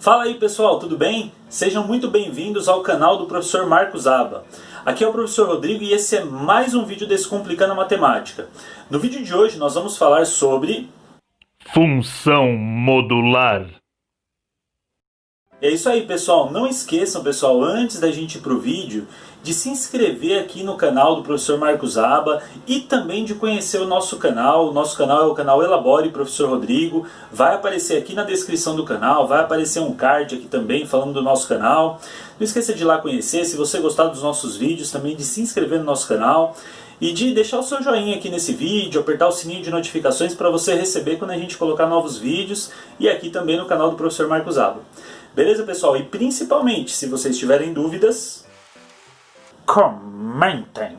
Fala aí pessoal, tudo bem? Sejam muito bem-vindos ao canal do professor Marcos Aba. Aqui é o professor Rodrigo e esse é mais um vídeo Descomplicando a Matemática. No vídeo de hoje nós vamos falar sobre função modular. É isso aí pessoal, não esqueçam pessoal, antes da gente ir para o vídeo, de se inscrever aqui no canal do professor Marcos Aba e também de conhecer o nosso canal. O nosso canal é o canal Elabore Professor Rodrigo, vai aparecer aqui na descrição do canal, vai aparecer um card aqui também falando do nosso canal. Não esqueça de ir lá conhecer, se você gostar dos nossos vídeos, também de se inscrever no nosso canal e de deixar o seu joinha aqui nesse vídeo, apertar o sininho de notificações para você receber quando a gente colocar novos vídeos e aqui também no canal do professor Marcos Aba. Beleza, pessoal? E principalmente, se vocês tiverem dúvidas, comentem!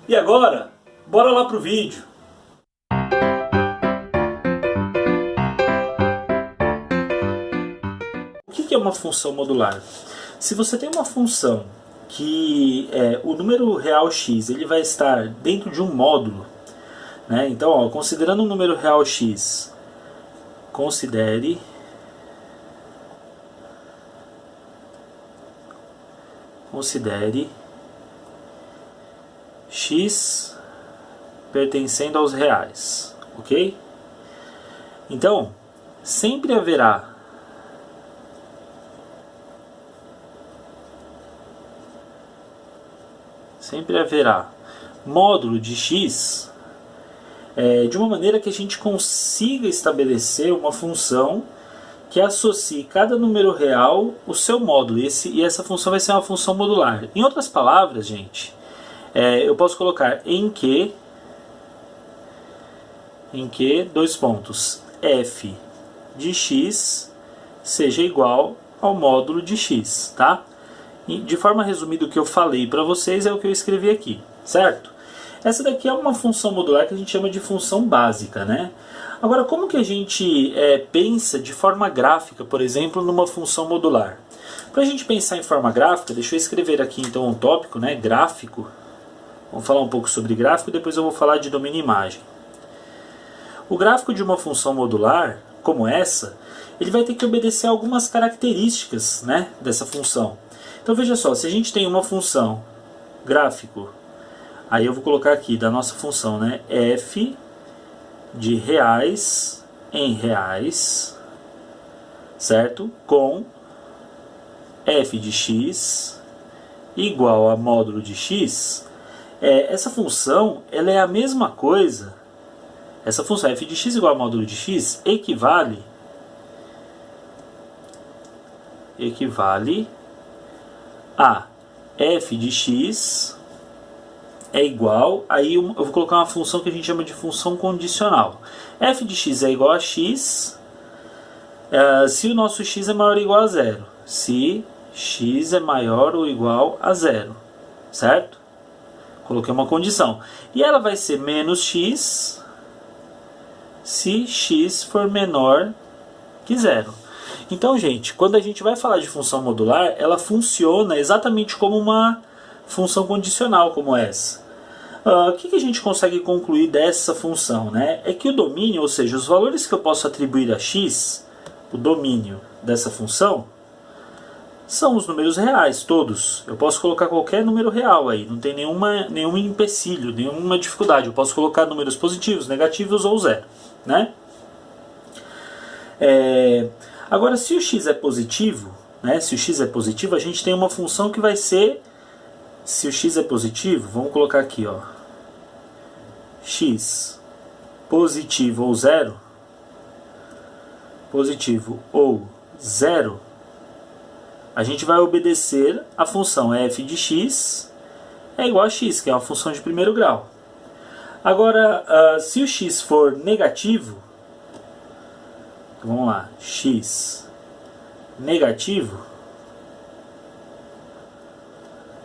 E agora, bora lá pro vídeo! O que é uma função modular? Se você tem uma função que o número real x ele vai estar dentro de um módulo, né? Então, ó, considerando um número real x, considere x pertencendo aos reais, ok? Então, sempre haverá módulo de x de uma maneira que a gente consiga estabelecer uma função que associe cada número real o seu módulo, e essa função vai ser uma função modular. Em outras palavras, gente, eu posso colocar em que, dois pontos, f de x seja igual ao módulo de x, tá? E, de forma resumida, o que eu falei para vocês é o que eu escrevi aqui, certo? Essa daqui é uma função modular que a gente chama de função básica, né? Agora, como que a gente pensa de forma gráfica, por exemplo, numa função modular? Para a gente pensar em forma gráfica, deixa eu escrever aqui então um tópico, né? Gráfico. Vamos falar um pouco sobre gráfico e depois eu vou falar de domínio e imagem. O gráfico de uma função modular, como essa, ele vai ter que obedecer a algumas características, né, dessa função. Então veja só, se a gente tem uma função gráfico, aí eu vou colocar aqui da nossa função, né, f de reais em reais, certo? Com f de x igual a módulo de x. Essa função ela é a mesma coisa. Essa função f de x igual a módulo de x equivale a f de x é igual, aí eu vou colocar uma função que a gente chama de função condicional. F de x é igual a x se o nosso x é maior ou igual a zero. Se x é maior ou igual a zero, certo? Coloquei uma condição. E ela vai ser menos x se x for menor que zero. Então, gente, quando a gente vai falar de função modular, ela funciona exatamente como uma função condicional como essa. O que a gente consegue concluir dessa função, né? É que o domínio, ou seja, os valores que eu posso atribuir a x, o domínio dessa função, são os números reais, todos. Eu posso colocar qualquer número real aí, não tem nenhum empecilho, nenhuma dificuldade. Eu posso colocar números positivos, negativos ou zero, né? Agora, se o x é positivo, né? Se o x é positivo, a gente tem uma função que vai ser, se o x é positivo, vamos colocar aqui, ó, x positivo ou zero, a gente vai obedecer a função f de x é igual a x, que é uma função de primeiro grau. Agora, se o x for negativo, vamos lá, x negativo,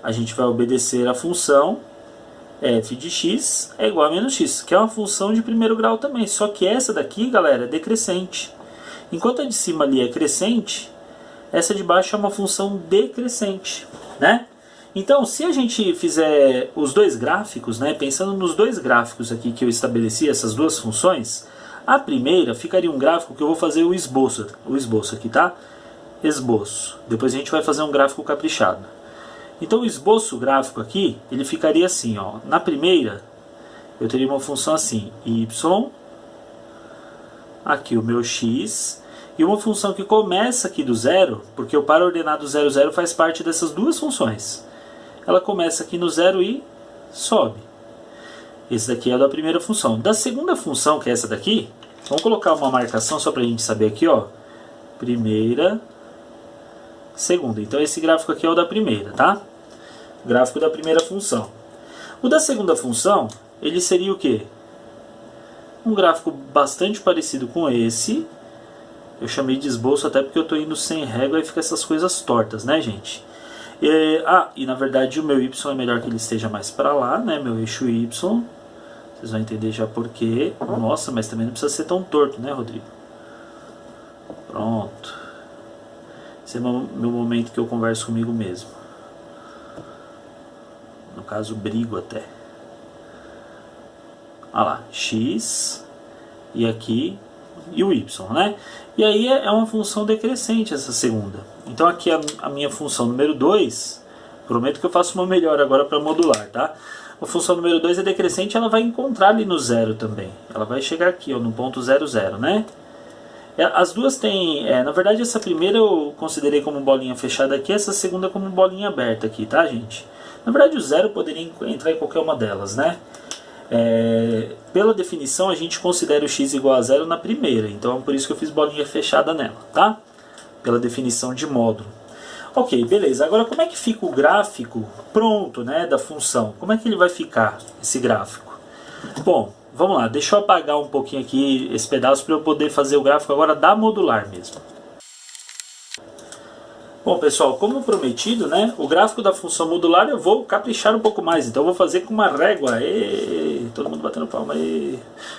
a gente vai obedecer a função f de x é igual a menos x, que é uma função de primeiro grau também, só que essa daqui, galera, é decrescente. Enquanto a de cima ali é crescente, essa de baixo é uma função decrescente, né? Então, se a gente fizer os dois gráficos, né, pensando nos dois gráficos aqui que eu estabeleci, essas duas funções, A primeira ficaria um gráfico que eu vou fazer o esboço aqui, tá? Esboço. Depois a gente vai fazer um gráfico caprichado. Então o esboço gráfico aqui, ele ficaria assim, ó. Na primeira, eu teria uma função assim, y, aqui o meu x, e uma função que começa aqui do zero, porque o par ordenado 0, 0 faz parte dessas duas funções. Ela começa aqui no zero e sobe. Esse daqui é da primeira função. Da segunda função, que é essa daqui, vamos colocar uma marcação só para a gente saber aqui, ó. Primeira, segunda. Então esse gráfico aqui é o da primeira, tá? Gráfico da primeira função. O da segunda função, ele seria o quê? Um gráfico bastante parecido com esse. Eu chamei de esboço até porque eu estou indo sem régua e fica essas coisas tortas, né, gente? E na verdade o meu y é melhor que ele esteja mais para lá, né? Meu eixo y. Vocês vão entender já por quê. Nossa, mas também não precisa ser tão torto, né, Rodrigo? Pronto. Esse é meu momento que eu converso comigo mesmo. No caso, brigo até. Olha lá, x e aqui e o y, né? E aí é uma função decrescente essa segunda. Então aqui a minha função número 2, prometo que eu faço uma melhor agora para modular, tá? A função número 2 é decrescente, ela vai encontrar ali no zero também. Ela vai chegar aqui, ó, no ponto 0, 0, né? As duas têm, na verdade essa primeira eu considerei como bolinha fechada aqui, essa segunda como bolinha aberta aqui, tá, gente? Na verdade o zero poderia entrar em qualquer uma delas, né? Pela definição a gente considera o x igual a zero na primeira, então é por isso que eu fiz bolinha fechada nela, tá? Pela definição de módulo. Ok, beleza. Agora como é que fica o gráfico pronto, né, da função? Como é que ele vai ficar, esse gráfico? Bom, vamos lá, deixa eu apagar um pouquinho aqui esse pedaço para eu poder fazer o gráfico agora da modular mesmo. Bom, pessoal, como prometido, né, o gráfico da função modular eu vou caprichar um pouco mais. Então eu vou fazer com uma régua. Todo mundo batendo palma.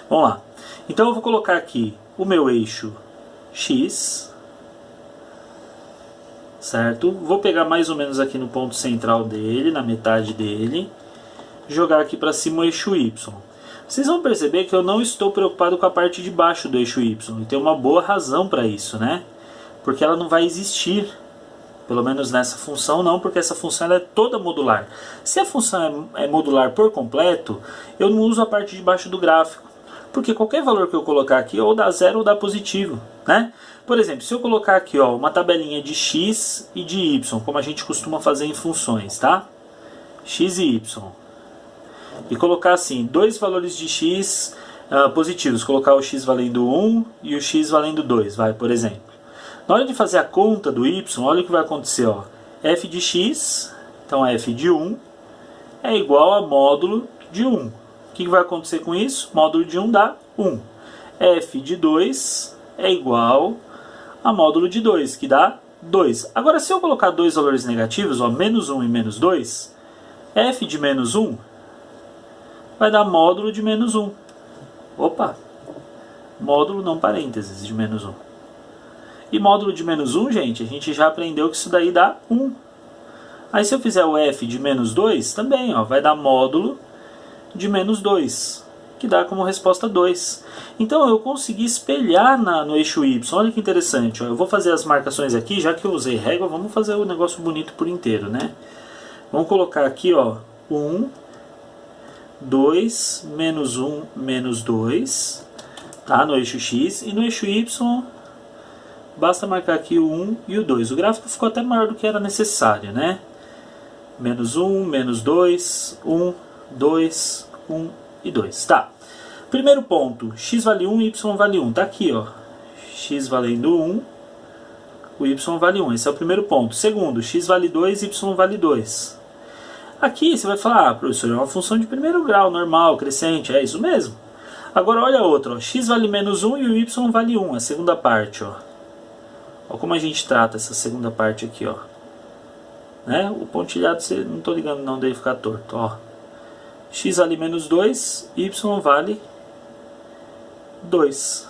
Vamos lá. Então eu vou colocar aqui o meu eixo x, certo? Vou pegar mais ou menos aqui no ponto central dele, na metade dele, jogar aqui para cima o eixo y. Vocês vão perceber que eu não estou preocupado com a parte de baixo do eixo y. E tem uma boa razão para isso, né? Porque ela não vai existir. Pelo menos nessa função não, porque essa função ela é toda modular. Se a função é modular por completo, eu não uso a parte de baixo do gráfico. Porque qualquer valor que eu colocar aqui ou dá zero ou dá positivo, né? Por exemplo, se eu colocar aqui, ó, uma tabelinha de x e de y, como a gente costuma fazer em funções, tá? X e y. E colocar assim, dois valores de x positivos. Colocar o x valendo 1 e o x valendo 2, vai, por exemplo. Na hora de fazer a conta do y, olha o que vai acontecer, ó. F de x, então f de 1, é igual a módulo de 1. O que vai acontecer com isso? Módulo de 1 dá 1. F de 2 é igual a módulo de 2, que dá 2. Agora, se eu colocar dois valores negativos, ó, menos 1 e menos 2, f de menos 1 vai dar módulo de menos 1. Opa! Módulo não parênteses de menos 1. E módulo de menos 1, gente, a gente já aprendeu que isso daí dá 1. Aí se eu fizer o f de menos 2, também, ó, vai dar módulo de menos 2, que dá como resposta 2. Então eu consegui espelhar no eixo y. Olha que interessante, ó. Eu vou fazer as marcações aqui, já que eu usei régua, vamos fazer o negócio bonito por inteiro, né? Vamos colocar aqui, ó, 1, 2, menos 1, menos 2, tá? No eixo x, e no eixo y basta marcar aqui o 1 e o 2. O gráfico ficou até maior do que era necessário, né? Menos 1, menos 2, 1, 2, 1 e 2. Tá. Primeiro ponto, x vale 1 e y vale 1. Tá aqui, ó. X valendo 1, o y vale 1. Esse é o primeiro ponto. Segundo, x vale 2 e y vale 2. Aqui você vai falar, professor, é uma função de primeiro grau, normal, crescente. É isso mesmo. Agora olha a outra, ó. X vale menos 1 e o y vale 1. A segunda parte, ó. Olha como a gente trata essa segunda parte aqui, ó. Né? O pontilhado, você não estou ligando não, dele ficar torto, ó. X vale menos 2, y vale 2.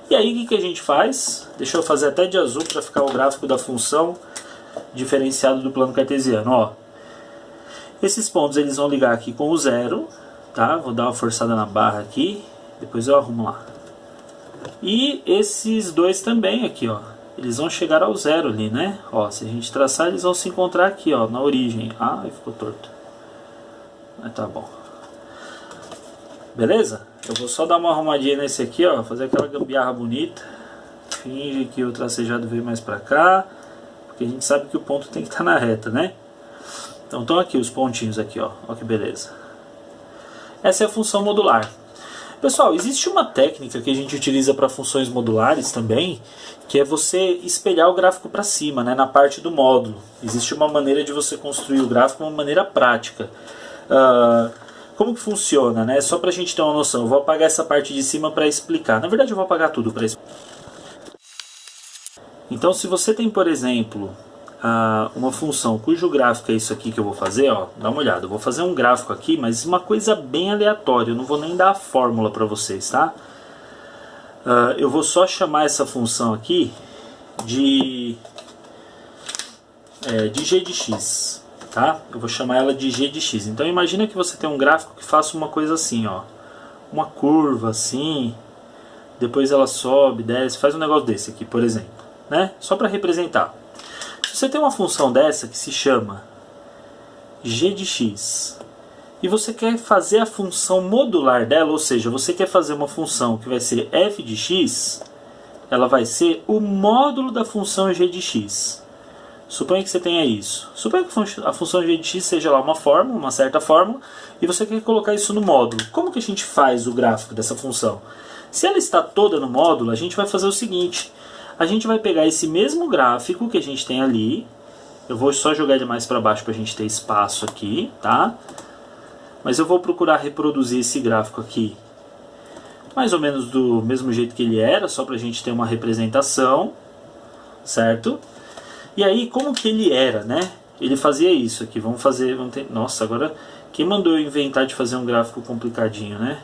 E aí o que a gente faz? Deixa eu fazer até de azul para ficar o gráfico da função diferenciado do plano cartesiano, ó. Esses pontos eles vão ligar aqui com o zero, tá? Vou dar uma forçada na barra aqui, depois eu arrumo lá. E esses dois também aqui, ó, eles vão chegar ao zero ali, né? Ó, se a gente traçar, eles vão se encontrar aqui, ó, na origem. Ah, ficou torto. Mas tá bom. Beleza? Eu vou só dar uma arrumadinha nesse aqui, ó, fazer aquela gambiarra bonita. Finge que o tracejado veio mais pra cá, porque a gente sabe que o ponto tem que estar na reta, né? Então estão aqui os pontinhos aqui, ó. Ó que beleza. Essa é a função modular. Pessoal, existe uma técnica que a gente utiliza para funções modulares também, que é você espelhar o gráfico para cima, né, na parte do módulo. Existe uma maneira de você construir o gráfico de uma maneira prática. Como que funciona, né? Só para a gente ter uma noção. Eu vou apagar essa parte de cima para explicar. Na verdade, eu vou apagar tudo para explicar. Então, se você tem, por exemplo, uma função cujo gráfico é isso aqui que eu vou fazer, ó, dá uma olhada. Eu vou fazer um gráfico aqui, mas uma coisa bem aleatória. Eu não vou nem dar a fórmula para vocês, tá? Eu vou só chamar essa função aqui de g de x, tá? Eu vou chamar ela de g de x. Então imagina que você tem um gráfico que faça uma coisa assim, ó, uma curva assim, depois ela sobe, desce, faz um negócio desse aqui, por exemplo, né? Só para representar. Se você tem uma função dessa que se chama g de x e você quer fazer a função modular dela, ou seja, você quer fazer uma função que vai ser f de x, ela vai ser o módulo da função g de x. Suponha que você tenha isso. Suponha que a função g de x seja lá uma fórmula, uma certa fórmula, e você quer colocar isso no módulo. Como que a gente faz o gráfico dessa função? Se ela está toda no módulo, a gente vai fazer o seguinte. A gente vai pegar esse mesmo gráfico que a gente tem ali. Eu vou só jogar ele mais para baixo para a gente ter espaço aqui, tá? Mas eu vou procurar reproduzir esse gráfico aqui mais ou menos do mesmo jeito que ele era, só para a gente ter uma representação, certo? E aí, como que ele era, né? Ele fazia isso aqui. Vamos ter... Nossa, agora quem mandou eu inventar de fazer um gráfico complicadinho, né?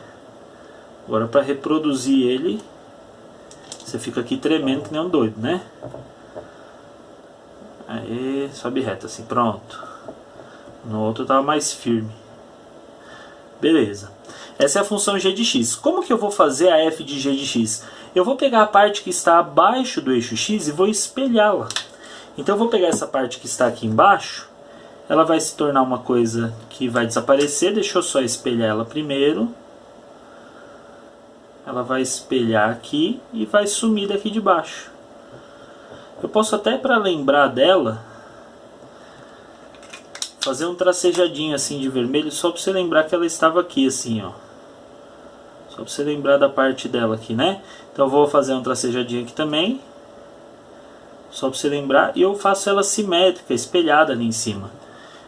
Agora para reproduzir ele, você fica aqui tremendo que nem um doido, né? Aí, sobe reto assim, pronto. No outro tava mais firme. Beleza. Essa é a função g de x. Como que eu vou fazer a f de g de x? Eu vou pegar a parte que está abaixo do eixo x e vou espelhá-la. Então eu vou pegar essa parte que está aqui embaixo. Ela vai se tornar uma coisa que vai desaparecer. Deixa eu só espelhar ela primeiro. Ela vai espelhar aqui e vai sumir daqui de baixo. Eu posso até, para lembrar dela, fazer um tracejadinho assim de vermelho, só para você lembrar que ela estava aqui assim, ó. Só para você lembrar da parte dela aqui, né? Então eu vou fazer um tracejadinho aqui também, só para você lembrar, e eu faço ela simétrica, espelhada ali em cima.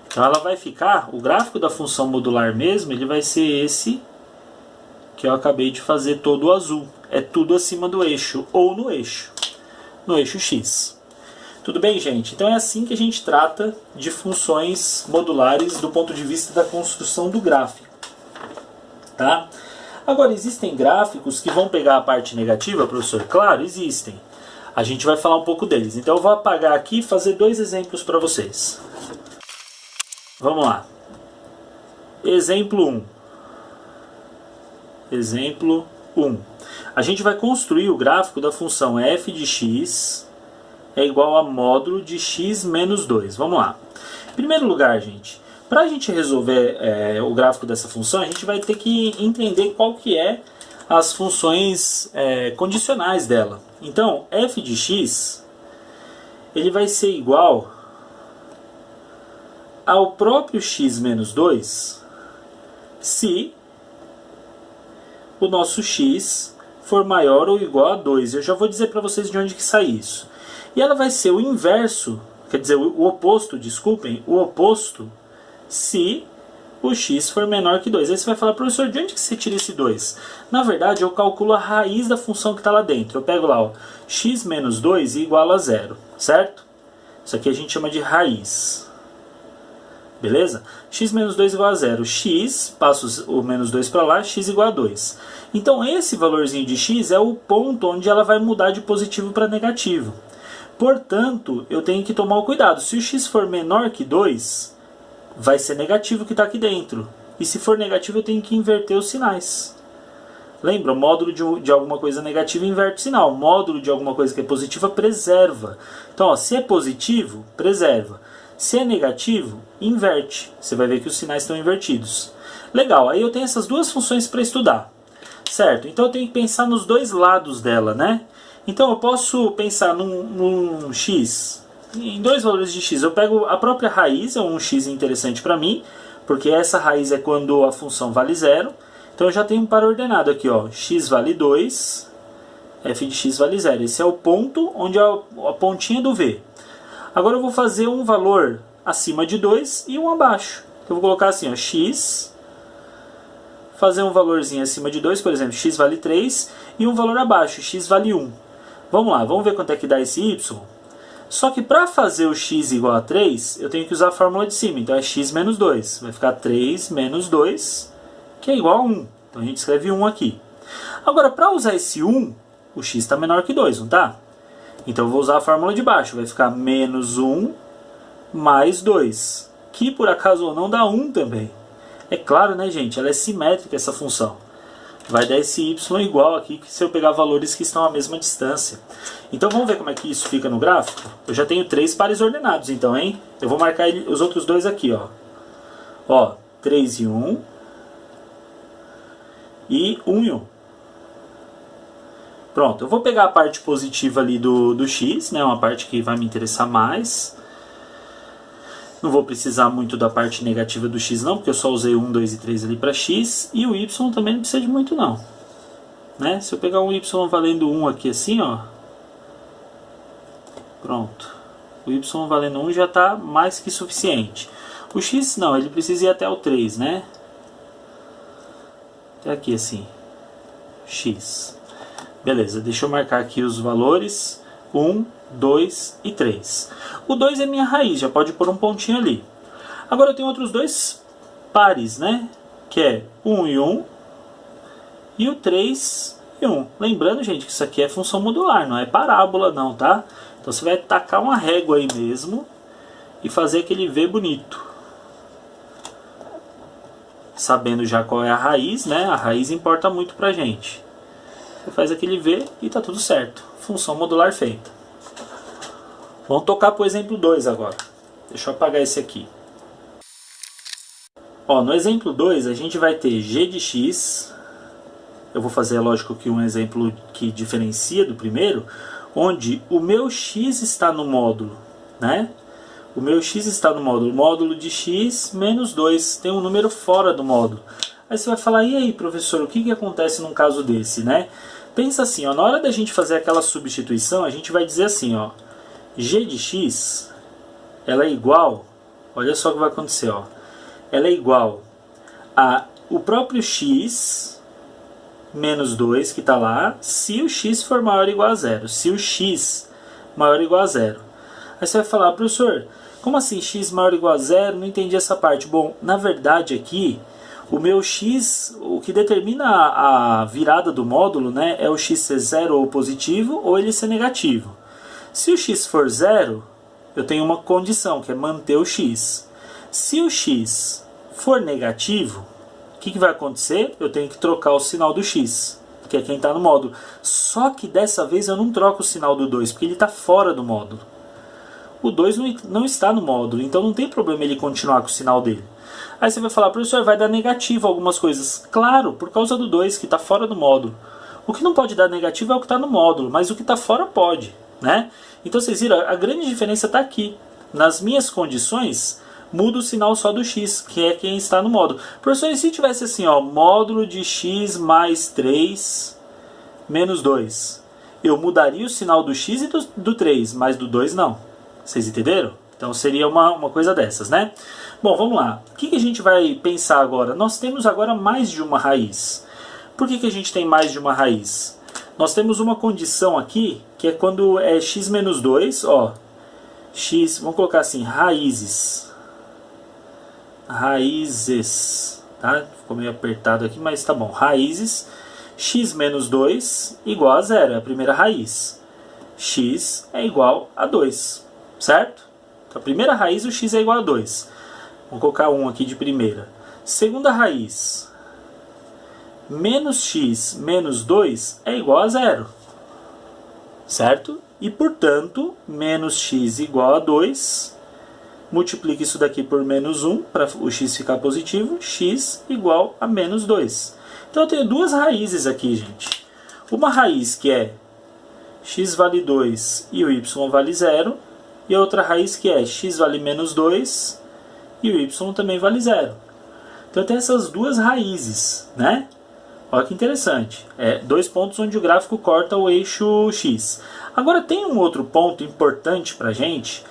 Então ela vai ficar, o gráfico da função modular mesmo, ele vai ser esse que eu acabei de fazer todo azul. É tudo acima do eixo, ou no eixo x. Tudo bem, gente? Então é assim que a gente trata de funções modulares do ponto de vista da construção do gráfico. Tá? Agora, existem gráficos que vão pegar a parte negativa, professor? Claro, existem. A gente vai falar um pouco deles. Então eu vou apagar aqui e fazer dois exemplos para vocês. Vamos lá. Exemplo 1. Exemplo 1. A gente vai construir o gráfico da função f de x é igual a módulo de x menos 2. Vamos lá. Em primeiro lugar, gente, para a gente resolver o gráfico dessa função, a gente vai ter que entender qual que é as funções condicionais dela. Então, f de x ele vai ser igual ao próprio x menos 2 se o nosso x for maior ou igual a 2. Eu já vou dizer para vocês de onde que sai isso. E ela vai ser o inverso, quer dizer, o oposto, desculpem, o oposto se o x for menor que 2. Aí você vai falar, professor, de onde que você tira esse 2? Na verdade, eu calculo a raiz da função que está lá dentro. Eu pego lá, ó, x menos 2 igual a 0, certo? Isso aqui a gente chama de raiz. Beleza? X menos 2 igual a 0. X, passo o menos 2 para lá, x igual a 2. Então esse valorzinho de x é o ponto onde ela vai mudar de positivo para negativo. Portanto, eu tenho que tomar o cuidado. Se o x for menor que 2, vai ser negativo que está aqui dentro. E se for negativo, eu tenho que inverter os sinais. Lembra, o módulo de alguma coisa negativa inverte o sinal. O módulo de alguma coisa que é positiva preserva. Então, ó, se é positivo, preserva. Se é negativo, inverte. Você vai ver que os sinais estão invertidos. Legal, aí eu tenho essas duas funções para estudar. Certo? Então eu tenho que pensar nos dois lados dela, né? Então eu posso pensar num x, em dois valores de x. Eu pego a própria raiz, é um x interessante para mim, porque essa raiz é quando a função vale zero. Então eu já tenho um par ordenado aqui, ó, x vale 2, f de x vale 0. Esse é o ponto onde é a pontinha do v. Agora eu vou fazer um valor acima de 2 e um abaixo. Eu vou colocar assim, ó, x, fazer um valorzinho acima de 2, por exemplo, x vale 3, e um valor abaixo, x vale 1. Vamos lá, vamos ver quanto é que dá esse y? Só que para fazer o x igual a 3, eu tenho que usar a fórmula de cima. Então é x menos 2. Vai ficar 3 menos 2, que é igual a 1. Então a gente escreve 1 aqui. Agora, para usar esse 1, o x está menor que 2, não está? Então eu vou usar a fórmula de baixo. Vai ficar menos 1 mais 2, que por acaso ou não dá 1 também. É claro, né, gente? Ela é simétrica, essa função. Vai dar esse y igual aqui se eu pegar valores que estão à mesma distância. Então vamos ver como é que isso fica no gráfico? Eu já tenho 3 pares ordenados, então, hein? Eu vou marcar os outros dois aqui, ó. Ó, 3 e 1. E 1 e 1. Pronto, eu vou pegar a parte positiva ali do x, né? Uma parte que vai me interessar mais. Não vou precisar muito da parte negativa do x não, porque eu só usei 1, 2 e 3 ali para x. E o y também não precisa de muito não. Né? Se eu pegar um y valendo 1 aqui assim, ó. Pronto. O y valendo 1 já está mais que suficiente. O x não, ele precisa ir até o 3, né? Até aqui assim. X. Beleza, deixa eu marcar aqui os valores. 1, 2 e 3. O 2 é minha raiz, já pode pôr um pontinho ali. Agora eu tenho outros dois pares, né? Que é 1 e 1 e o 3 e 1. Lembrando, gente, que isso aqui é função modular, não é parábola não, tá? Então você vai tacar uma régua aí mesmo e fazer aquele V bonito. Sabendo já qual é a raiz, né? A raiz importa muito pra gente. Você faz aquele V e tá tudo certo. Função modular feita. Vamos tocar para o exemplo 2 agora. Deixa eu apagar esse aqui. Ó, no exemplo 2 a gente vai ter g de x. Eu vou fazer, lógico, que um exemplo que diferencia do primeiro, onde o meu x está no módulo, né? O meu x está no módulo de x menos 2. Tem um número fora do módulo. Aí você vai falar, e aí, professor, o que acontece num caso desse, né? Pensa assim, ó, na hora da gente fazer aquela substituição, a gente vai dizer assim, ó, g de x, ela é igual, olha só o que vai acontecer, ó, ela é igual a o próprio x menos 2 que está lá, se o x for maior ou igual a zero, se o x maior ou igual a zero. Aí você vai falar, professor, como assim x maior ou igual a zero? Não entendi essa parte. Bom, na verdade aqui, o meu x, o que determina a virada do módulo, né, é o x ser zero ou positivo ou ele ser negativo. Se o x for zero, eu tenho uma condição, que é manter o x. Se o x for negativo, o que vai acontecer? Eu tenho que trocar o sinal do x, que é quem está no módulo. Só que dessa vez eu não troco o sinal do 2, porque ele está fora do módulo. O 2 não está no módulo, então não tem problema ele continuar com o sinal dele. Aí você vai falar, professor, vai dar negativo algumas coisas. Claro, por causa do 2, que está fora do módulo. O que não pode dar negativo é o que está no módulo, mas o que está fora pode, né? Então vocês viram, a grande diferença está aqui. Nas minhas condições, muda o sinal só do x, que é quem está no módulo. Professor, e se tivesse assim, ó, módulo de x mais 3 menos 2? Eu mudaria o sinal do x e do 3, mas do 2 não. Vocês entenderam? Então seria uma coisa dessas, né? Bom, vamos lá. O que a gente vai pensar agora? Nós temos agora mais de uma raiz. Por que a gente tem mais de uma raiz? Nós temos uma condição aqui, que é quando é x menos 2, ó. X, vamos colocar assim, raízes. Raízes, tá? Ficou meio apertado aqui, mas tá bom. Raízes, x menos 2 igual a zero, é a primeira raiz. X é igual a 2, certo? Então, a primeira raiz, o x é igual a 2. Vamos colocar 1 aqui de primeira. Segunda raiz, menos x menos 2 é igual a zero, certo? E, portanto, menos x igual a 2, multiplica isso daqui por menos 1, para o x ficar positivo, x igual a menos 2. Então, eu tenho duas raízes aqui, gente. Uma raiz que é x vale 2 e o y vale 0, e a outra raiz que é x vale menos 2 e o y também vale 0. Então, eu tenho essas duas raízes, né? Olha que interessante. Dois pontos onde o gráfico corta o eixo x. Agora, tem um outro ponto importante para a gente,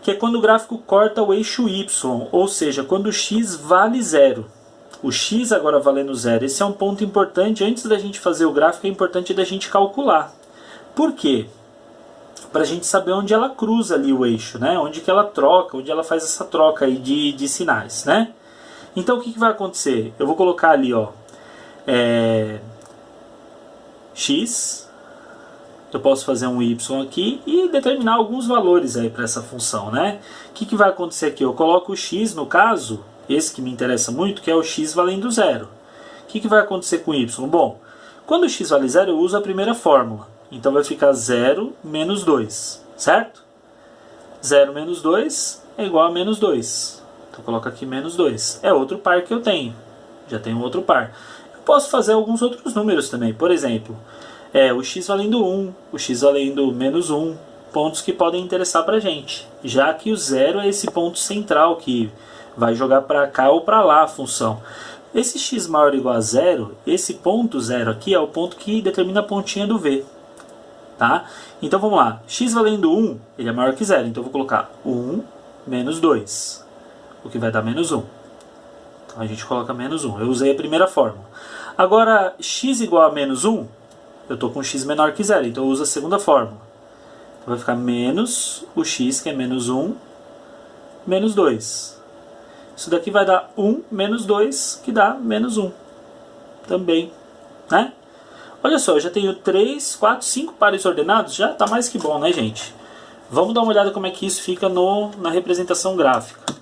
que é quando o gráfico corta o eixo y, ou seja, quando o x vale 0. O x agora valendo 0. Esse é um ponto importante. Antes da gente fazer o gráfico, é importante da gente calcular. Por quê? Para a gente saber onde ela cruza ali o eixo, né? Onde que ela troca, onde ela faz essa troca aí de sinais, né? Então, o que vai acontecer? Eu vou colocar ali, ó, x, eu posso fazer um y aqui e determinar alguns valores aí para essa função, né? O que vai acontecer aqui? Eu coloco o x, no caso, esse que me interessa muito, que é o x valendo 0. O que vai acontecer com o y? Bom, quando o x vale 0, eu uso a primeira fórmula. Então vai ficar 0 menos 2, certo? 0 menos 2 é igual a menos 2. Então eu coloco aqui menos 2. É outro par que eu tenho. Já tenho outro par. Posso fazer alguns outros números também. Por exemplo, o x valendo 1, o x valendo menos 1. Pontos que podem interessar para a gente. Já que o 0 é esse ponto central que vai jogar para cá ou para lá a função. Esse x maior ou igual a 0, esse ponto 0 aqui é o ponto que determina a pontinha do v. Tá? Então vamos lá. X valendo 1, ele é maior que 0. Então eu vou colocar 1 menos 2. O que vai dar menos 1. Então a gente coloca menos 1. Eu usei a primeira fórmula. Agora, x igual a menos 1, eu estou com x menor que 0, então eu uso a segunda fórmula. Então vai ficar menos o x, que é menos 1, menos 2. Isso daqui vai dar 1 menos 2, que dá menos 1. Também, né? Olha só, eu já tenho 3, 4, 5 pares ordenados, já está mais que bom, né, gente? Vamos dar uma olhada como é que isso fica na representação gráfica.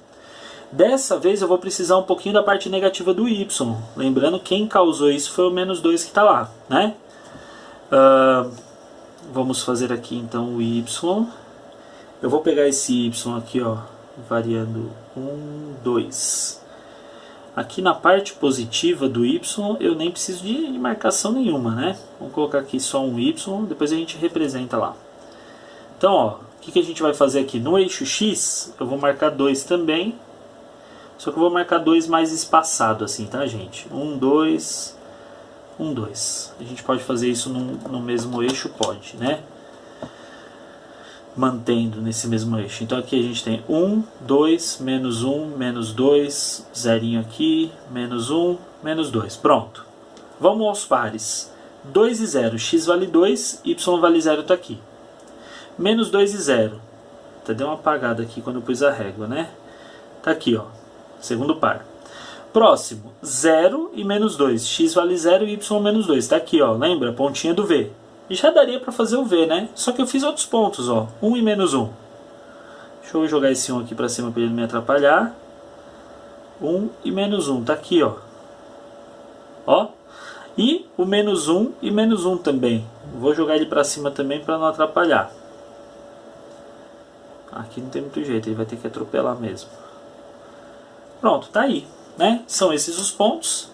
Dessa vez eu vou precisar um pouquinho da parte negativa do y. Lembrando, quem causou isso foi o menos 2 que está lá, né? Vamos fazer aqui então o y. Eu vou pegar esse y aqui, ó, variando 1, 2. Aqui na parte positiva do y eu nem preciso de marcação nenhuma, né? Vamos colocar aqui só um y, depois a gente representa lá. Então, ó, o que a gente vai fazer aqui? No eixo x eu vou marcar 2 também. Só que eu vou marcar 2 mais espaçado assim, tá, gente? 1, 2, 1, 2. A gente pode fazer isso no mesmo eixo? Pode, né? Mantendo nesse mesmo eixo. Então aqui a gente tem 1, 2, menos 1, menos 2, zerinho aqui, menos 1, menos 2. Pronto. Vamos aos pares. 2 e 0. X vale 2, y vale 0, tá aqui. Menos 2 e 0. Até deu uma apagada aqui quando eu pus a régua, né? Tá aqui, ó. Segundo par. Próximo, 0 e menos 2. X vale 0 e y menos 2. Está aqui, ó. Lembra? Pontinha do V. E já daria para fazer o V, né? Só que eu fiz outros pontos, ó. 1 e menos 1. Deixa eu jogar esse 1 aqui para cima para ele não me atrapalhar. 1 e menos 1. Está aqui, ó. Ó. E o menos 1 e menos 1 também. Vou jogar ele para cima também para não atrapalhar. Aqui não tem muito jeito. Ele vai ter que atropelar mesmo. Pronto, tá aí, né? São esses os pontos.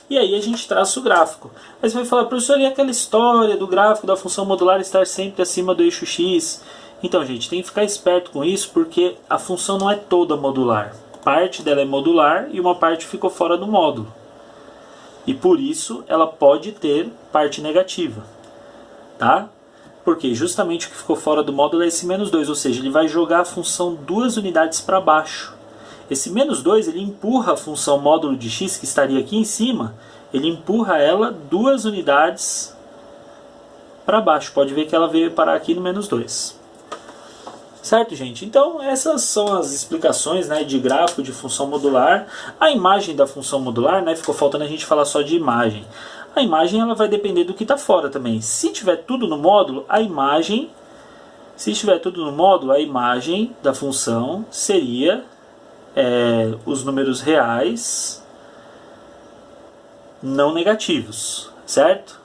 E aí a gente traça o gráfico. Aí você vai falar, professor, e aquela história do gráfico da função modular estar sempre acima do eixo x? Então, gente, tem que ficar esperto com isso, porque a função não é toda modular. Parte dela é modular e uma parte ficou fora do módulo. E por isso ela pode ter parte negativa, tá? Porque justamente o que ficou fora do módulo é esse menos 2, ou seja, ele vai jogar a função 2 unidades para baixo. Esse menos 2, ele empurra a função módulo de x, que estaria aqui em cima, ele empurra ela 2 unidades para baixo. Pode ver que ela veio parar aqui no menos 2. Certo, gente? Então, essas são as explicações, né, de gráfico de função modular. A imagem da função modular, né, ficou faltando a gente falar só de imagem. A imagem ela vai depender do que está fora também. Se tiver tudo no módulo, a imagem... Se estiver tudo no módulo, a imagem da função seria... os números reais não negativos, certo?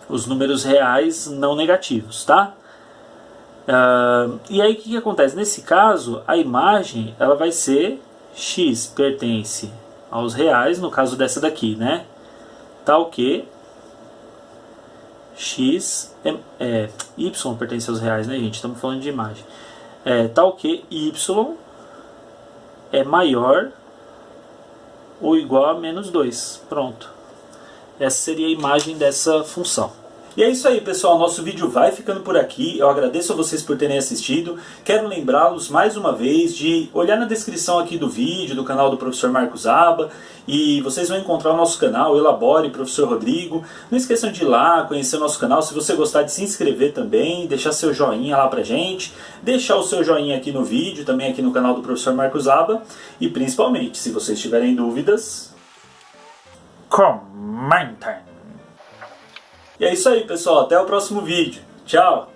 Os números reais não negativos, tá? E aí o que acontece? Nesse caso, a imagem ela vai ser x pertence aos reais, no caso dessa daqui, né? Tal que x y pertence aos reais, né, gente? Estamos falando de imagem. Tal que y é maior ou igual a menos 2. Pronto. Essa seria a imagem dessa função. E é isso aí, pessoal. Nosso vídeo vai ficando por aqui. Eu agradeço a vocês por terem assistido. Quero lembrá-los mais uma vez de olhar na descrição aqui do vídeo, do canal do Professor Marcos Aba, e vocês vão encontrar o nosso canal, Elabore Professor Rodrigo. Não esqueçam de ir lá, conhecer o nosso canal. Se você gostar, de se inscrever também, deixar seu joinha lá pra gente, deixar o seu joinha aqui no vídeo, também aqui no canal do Professor Marcos Aba, e principalmente, se vocês tiverem dúvidas, comentem! E é isso aí, pessoal. Até o próximo vídeo. Tchau!